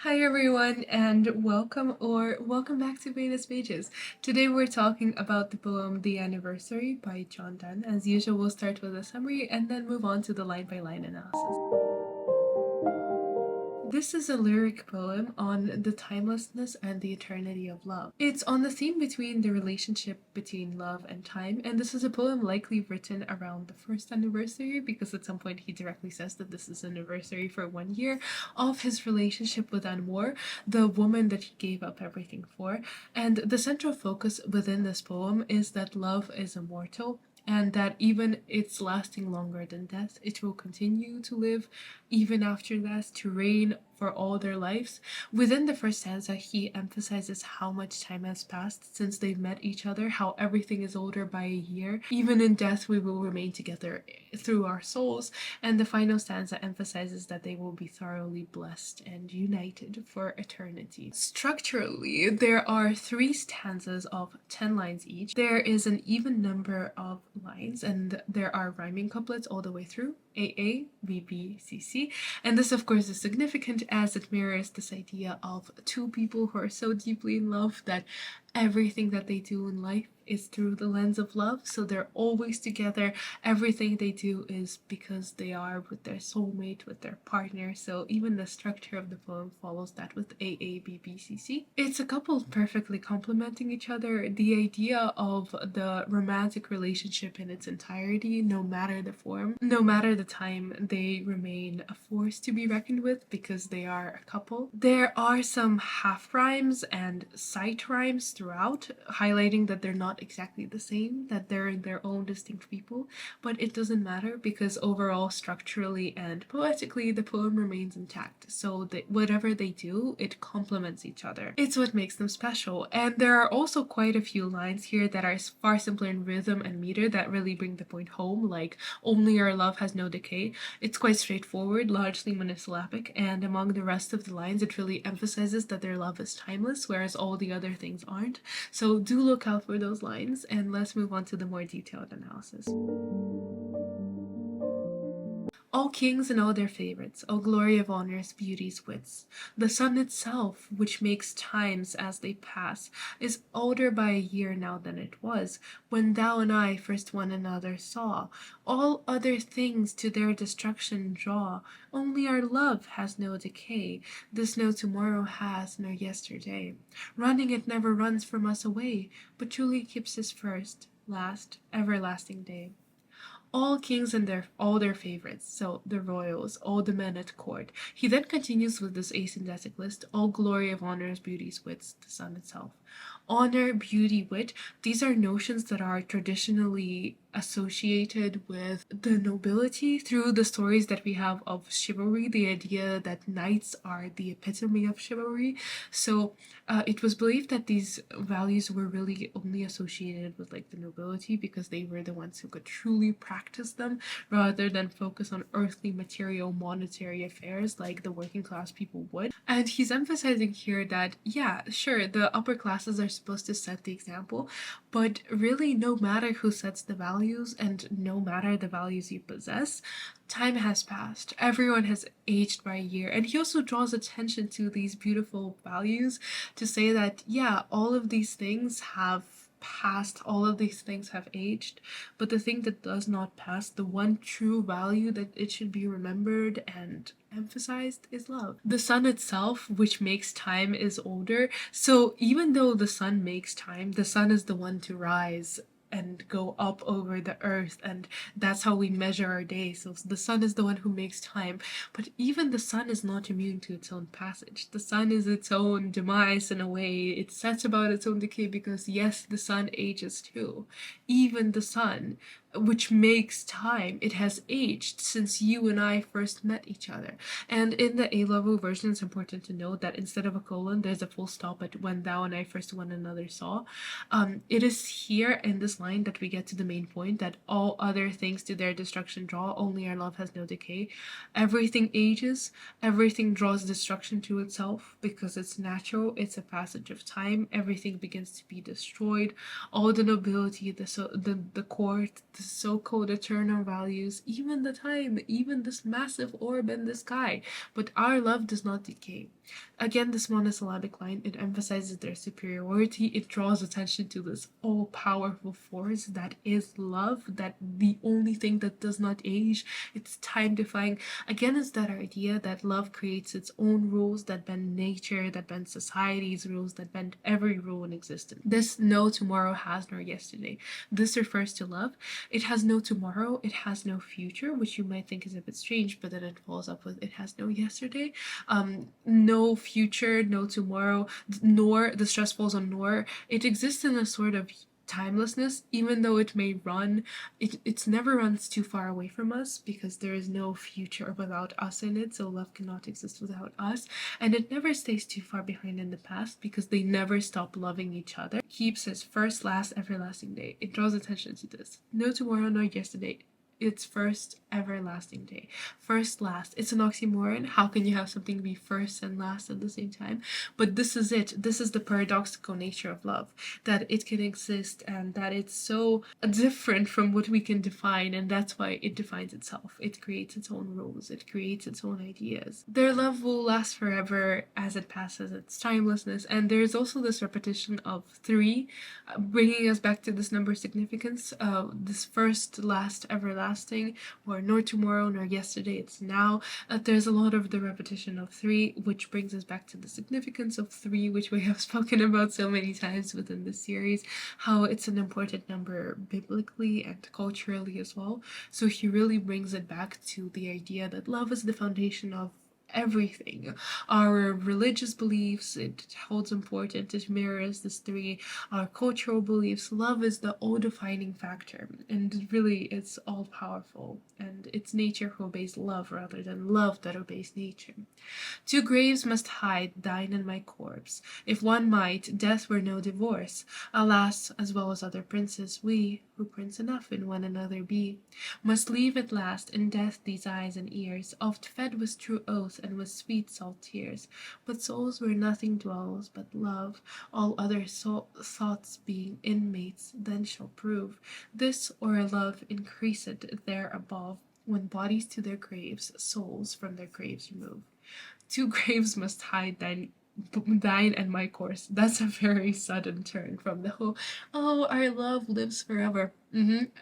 Hi everyone and welcome back to Venus Pages. Today we're talking about the poem The Anniversary by John Donne. As usual, we'll start with a summary and then move on to the line by line analysis. This is a lyric poem on the timelessness and the eternity of love. It's on the theme between the relationship between love and time, and this is a poem likely written around the first anniversary because at some point he directly says that this is an anniversary for 1 year of his relationship with Anmore, the woman that he gave up everything for. And the central focus within this poem is that love is immortal and that even it's lasting longer than death, it will continue to live even after death, to reign for all their lives. Within the first stanza, he emphasizes how much time has passed since they've met each other, how everything is older by a year. Even in death, we will remain together through our souls. And the final stanza emphasizes that they will be thoroughly blessed and united for eternity. Structurally, there are 3 stanzas of 10 lines each. There is an even number of lines, and there are rhyming couplets all the way through. AA, BB, CC. And this, of course, is significant as it mirrors this idea of two people who are so deeply in love that everything that they do in life is through the lens of love. So they're always together. Everything they do is because they are with their soulmate, with their partner. So even the structure of the poem follows that with AA, BB, CC. It's a couple perfectly complementing each other. The idea of the romantic relationship in its entirety, no matter the form, no matter the time, they remain a force to be reckoned with because they are a couple. There are some half rhymes and sight rhymes throughout, highlighting that they're not exactly the same, that they're their own distinct people, but it doesn't matter because overall, structurally and poetically, the poem remains intact. So that whatever they do, it complements each other. It's what makes them special. And there are also quite a few lines here that are far simpler in rhythm and meter that really bring the point home, like only our love has no decay. It's quite straightforward, largely monosyllabic, and among the rest of the lines, it really emphasizes that their love is timeless, whereas all the other things aren't. So do look out for those lines, and let's move on to the more detailed analysis. All kings and all their favorites, all glory of honors, beauty's wits. The sun itself, which makes times as they pass, is older by a year now than it was, when thou and I first one another saw. All other things to their destruction draw, only our love has no decay, this no tomorrow has, nor yesterday. Running it never runs from us away, but truly keeps his first, last, everlasting day. All kings and all their favorites, so the royals, all the men at court. He then continues with this asyndetic list: all glory of honors, beauties, wits, the sun itself. Honor, beauty, wit, these are notions that are traditionally associated with the nobility through the stories that we have of chivalry, the idea that knights are the epitome of chivalry. So it was believed that these values were really only associated with like the nobility because they were the ones who could truly practice them rather than focus on earthly material monetary affairs like the working class people would. And he's emphasizing here that, yeah, sure, the upper classes are supposed to set the example, but really no matter who sets the values and no matter the values you possess, time has passed. Everyone has aged by a year. And he also draws attention to these beautiful values to say that, yeah, all of these things have passed, all of these things have aged, but the thing that does not pass, the one true value that it should be remembered and emphasized, is love. The sun itself, which makes time, is older. So even though the sun makes time, the sun is the one to rise and go up over the earth, and that's how we measure our days. So the sun is the one who makes time, but even the sun is not immune to its own passage. The sun is its own demise in a way. It sets about its own decay because yes, the sun ages too. Even the sun, which makes time, it has aged since you and I first met each other. And in the A-level version, it's important to note that instead of a colon, there's a full stop at when thou and I first one another saw. It is here in this line that we get to the main point, that all other things to their destruction draw, only our love has no decay. Everything ages, everything draws destruction to itself because it's natural, it's a passage of time, everything begins to be destroyed. All the nobility, the court, the so-called eternal values, even the time, even this massive orb in the sky. But our love does not decay. Again, this monosyllabic line, it emphasizes their superiority. It draws attention to this all-powerful force that is love, that the only thing that does not age, it's time-defying. Again, it's that idea that love creates its own rules that bend nature, that bend society's rules, that bend every rule in existence. This no tomorrow has nor yesterday. This refers to love. It has no tomorrow, it has no future, which you might think is a bit strange, but then it follows up with it has no yesterday. No future, no tomorrow, nor the stress falls on nor. It exists in a sort of timelessness, even though it may run, it's never runs too far away from us because there is no future without us in it, so love cannot exist without us. And it never stays too far behind in the past because they never stop loving each other. It keeps his first, last, everlasting day. It draws attention to this. No tomorrow, no yesterday. It's first everlasting day. First, last. It's an oxymoron. How can you have something be first and last at the same time? But this is it. This is the paradoxical nature of love. That it can exist and that it's so different from what we can define, and that's why it defines itself. It creates its own rules. It creates its own ideas. Their love will last forever as it passes its timelessness, and there's also this repetition of three, bringing us back to this number significance. This first, last, everlasting, or nor tomorrow nor yesterday, it's now. There's a lot of the repetition of three, which brings us back to the significance of three, which we have spoken about so many times within this series, how it's an important number biblically and culturally as well. So he really brings it back to the idea that love is the foundation of everything. Our religious beliefs, it holds important, it mirrors this three. Our cultural beliefs, love is the all-defining factor, and really it's all-powerful, and it's nature who obeys love rather than love that obeys nature. Two graves must hide thine and my corpse. If one might, death were no divorce. Alas, as well as other princes, we, who prince enough in one another be, must leave at last in death these eyes and ears, oft fed with true oath and with sweet salt tears. But souls where nothing dwells but love, all other thoughts being inmates, then shall prove this or love increased there above, when bodies to their graves, souls from their graves remove. Two graves must hide thine and my course. That's a very sudden turn from the whole, oh, our love lives forever.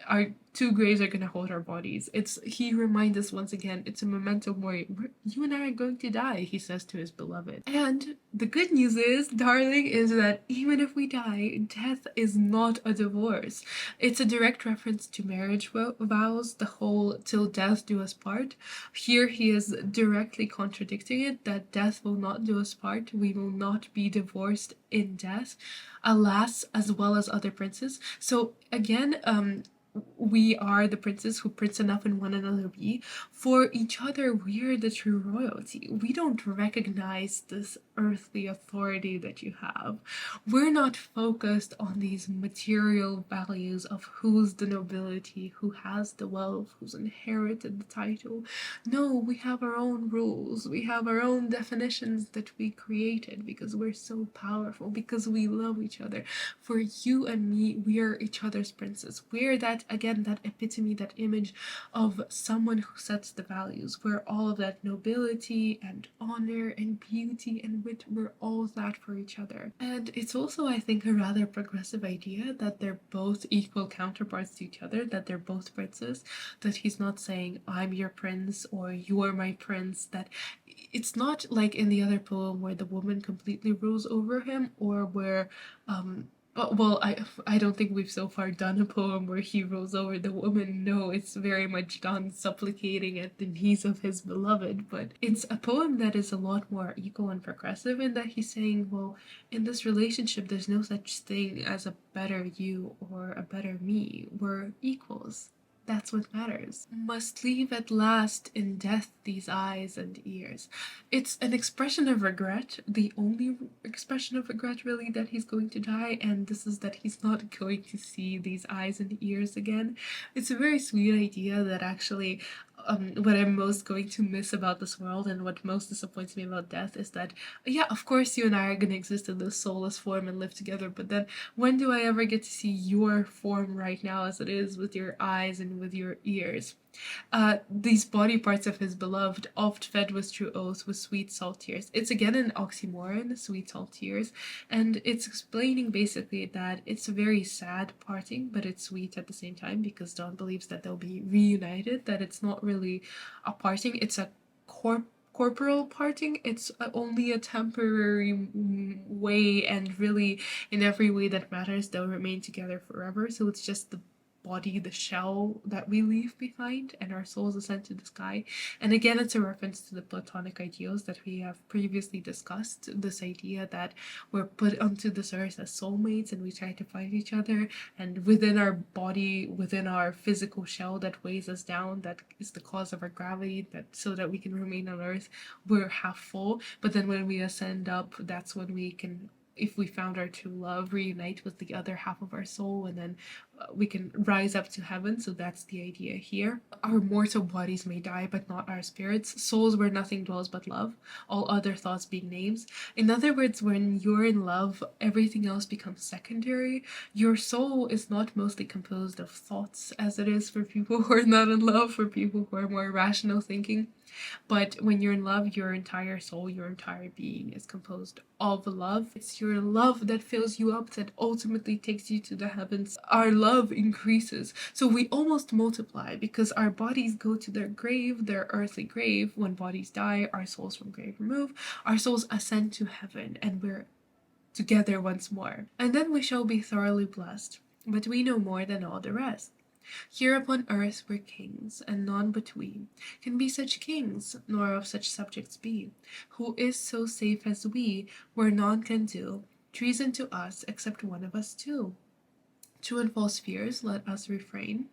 Our two graves are gonna hold our bodies. He reminds us once again, it's a memento mori. You and I are going to die, he says to his beloved. And the good news is, darling, is that even if we die, death is not a divorce. It's a direct reference to marriage vows, the whole till death do us part. Here he is directly contradicting it, that death will not do us part. We will not be divorced in death, alas, as well as other princes. So again, we are the princes who prince enough in one another be. For each other, we're the true royalty. We don't recognize this earthly authority that you have. We're not focused on these material values of who's the nobility, who has the wealth, who's inherited the title. No, we have our own rules. We have our own definitions that we created because we're so powerful, because we love each other. For you and me, we are each other's princes. We're that, again, that epitome, that image of someone who sets the values. We're all of that nobility and honor and beauty and wit. We're all that for each other. And it's also, I think, a rather progressive idea that they're both equal counterparts to each other, that they're both princes, that he's not saying, I'm your prince or you're my prince, that it's not like in the other poem where the woman completely rules over him, or where well, I don't think we've so far done a poem where he rules over the woman. No, it's very much Donne supplicating at the knees of his beloved, but it's a poem that is a lot more equal and progressive in that he's saying, well, in this relationship, there's no such thing as a better you or a better me. We're equals. That's what matters. Must leave at last in death these eyes and ears. It's an expression of regret, the only expression of regret really, that he's going to die, and this is that he's not going to see these eyes and ears again. It's a very sweet idea that actually what I'm most going to miss about this world and what most disappoints me about death is that, yeah, of course you and I are going to exist in this soulless form and live together, but then when do I ever get to see your form right now as it is with your eyes and with your ears? These body parts of his beloved, oft fed with true oaths, with sweet salt tears. It's again an oxymoron, sweet salt tears, and it's explaining basically that it's a very sad parting, but it's sweet at the same time because Don believes that they'll be reunited, that it's not really a parting, it's a corporal parting. It's only a temporary way, and really in every way that matters they'll remain together forever. So it's just the body, the shell that we leave behind, and our souls ascend to the sky. And again, it's a reference to the Platonic ideals that we have previously discussed. This idea that we're put onto this earth as soulmates and we try to find each other, and within our body, within our physical shell that weighs us down, that is the cause of our gravity, that so that we can remain on earth, we're half full. But then when we ascend up, that's when we can, if we found our true love, reunite with the other half of our soul, and then we can rise up to heaven. So that's the idea here. Our mortal bodies may die, but not our spirits. Souls where nothing dwells but love, all other thoughts being names. In other words, when you're in love, everything else becomes secondary. Your soul is not mostly composed of thoughts, as it is for people who are not in love, for people who are more rational thinking. But when you're in love, your entire soul, your entire being is composed of love. It's your love that fills you up, that ultimately takes you to the heavens. Our love increases. So we almost multiply because our bodies go to their grave, their earthly grave. When bodies die, our souls from grave remove. Our souls ascend to heaven and we're together once more. And then we shall be thoroughly blessed. But we know more than all the rest. Here upon earth we're kings, and none but we can be such kings, nor of such subjects be. Who is so safe as we, where none can do treason to us, except one of us too? True and false fears let us refrain.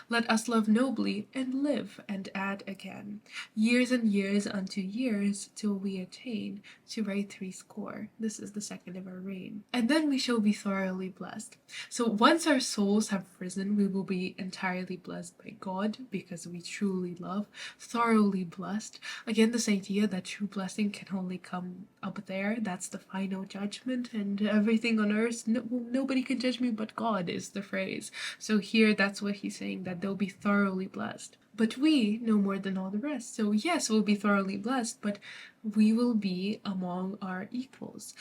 Let us love nobly, and live, and add again years and years unto years, till we attain to write 60. This is the second of our reign. And then we shall be thoroughly blessed. So once our souls have risen, we will be entirely blessed by God, because we truly love. Thoroughly blessed. Again, this idea that true blessing can only come up there. That's the final judgment, and everything on earth, nobody can judge me but God, is the phrase. So here, that's what he's saying, that they'll be thoroughly blessed. But we know more than all the rest. So yes, we'll be thoroughly blessed, but we will be among our equals.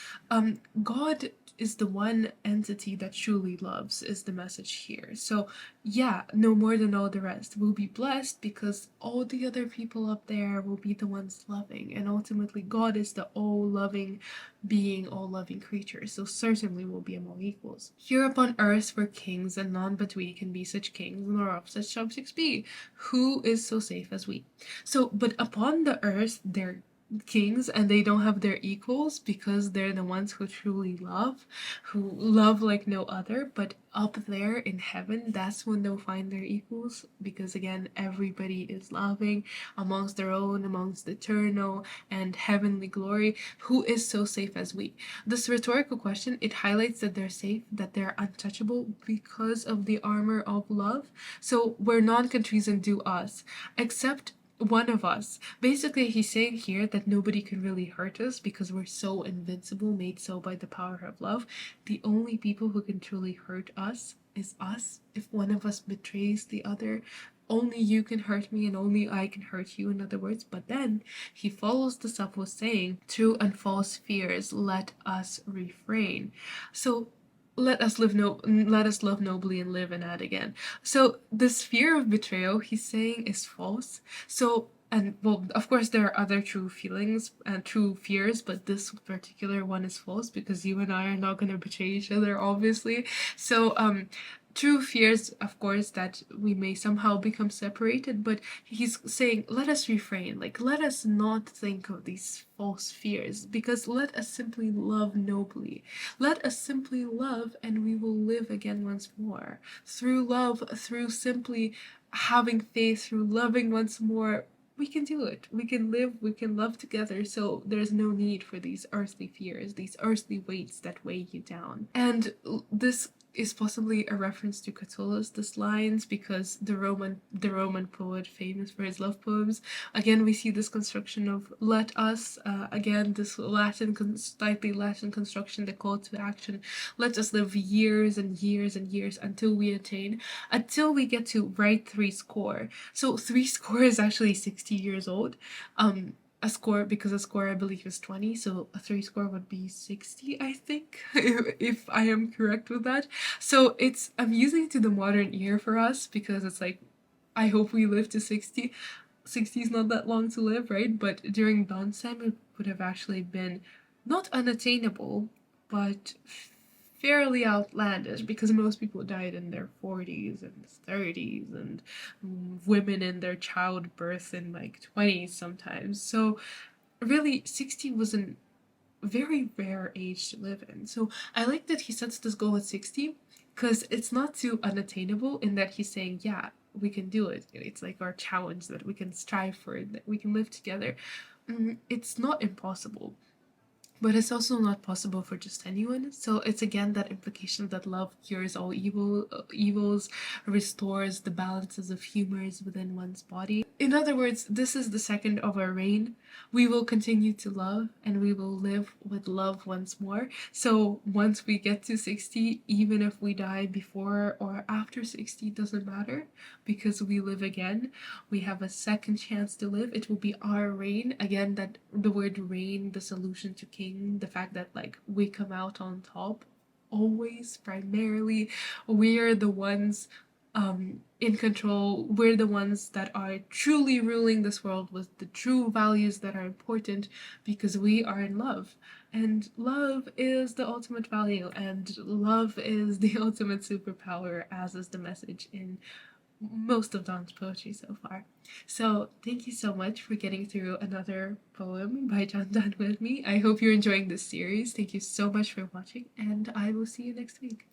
God is the one entity that truly loves, is the message here. So yeah, no more than all the rest. We'll be blessed because all the other people up there will be the ones loving, and ultimately God is the all-loving being, all-loving creature, so certainly we'll be among equals. Here upon earth we're kings, and none but we can be such kings, nor of such subjects be. Who is so safe as we? So, but upon the earth they're kings and they don't have their equals because they're the ones who truly love, who love like no other. But up there in heaven, that's when they'll find their equals, because again, everybody is loving amongst their own, amongst the eternal and heavenly glory. Who is so safe as we? This rhetorical question, it highlights that they're safe, that they're untouchable because of the armor of love. So where none can treason do us, except one of us. Basically, he's saying here that nobody can really hurt us because we're so invincible, made so by the power of love. The only people who can truly hurt us is us. If one of us betrays the other, only you can hurt me and only I can hurt you, in other words. But then he follows this up with saying, true and false fears let us refrain. So let us love nobly and live and add again. So this fear of betrayal, he's saying, is false. So, and well, of course there are other true feelings and true fears, but this particular one is false because you and I are not going to betray each other, obviously. So true fears, of course, that we may somehow become separated, but he's saying, let us refrain, like, let us not think of these false fears, because let us simply love nobly. Let us simply love, and we will live again once more. Through love, through simply having faith, through loving once more, we can do it. We can live, we can love together, so there's no need for these earthly fears, these earthly weights that weigh you down. And this is possibly a reference to Catullus' lines, because the Roman poet famous for his love poems. Again, we see this construction of "let us." Again, this slightly Latin construction, the call to action. Let us live years and years and years until we get to write three score. So three score is actually 60 years old. A score, because a score I believe is 20, so a three score would be 60, I think, if I am correct with that. So it's amusing to the modern ear for us, because it's like, I hope we live to 60. 60 is not that long to live, right? But during Don's time, it would have actually been not unattainable, but fairly outlandish, because most people died in their 40s and 30s, and women in their childbirth in like 20s sometimes. So really, 60 was a very rare age to live in. So I like that he sets this goal at 60, because it's not too unattainable, in that he's saying, yeah, we can do it. It's like our challenge, that we can strive for it, that we can live together. It's not impossible, but it's also not possible for just anyone. So it's again that implication that love cures all evils, restores the balances of humors within one's body. In other words, this is the second of our reign. We will continue to love, and we will live with love once more. So once we get to 60, even if we die before or after 60, doesn't matter, because we live again. We have a second chance to live. It will be our reign. Again, that the word reign, the solution to king, the fact that like we come out on top always, primarily. We're the ones in control. We're the ones that are truly ruling this world with the true values that are important, because we are in love. And love is the ultimate value, and love is the ultimate superpower, as is the message in most of Don's poetry so far. So thank you so much for getting through another poem by John Donne with me. I hope you're enjoying this series. Thank you so much for watching, and I will see you next week.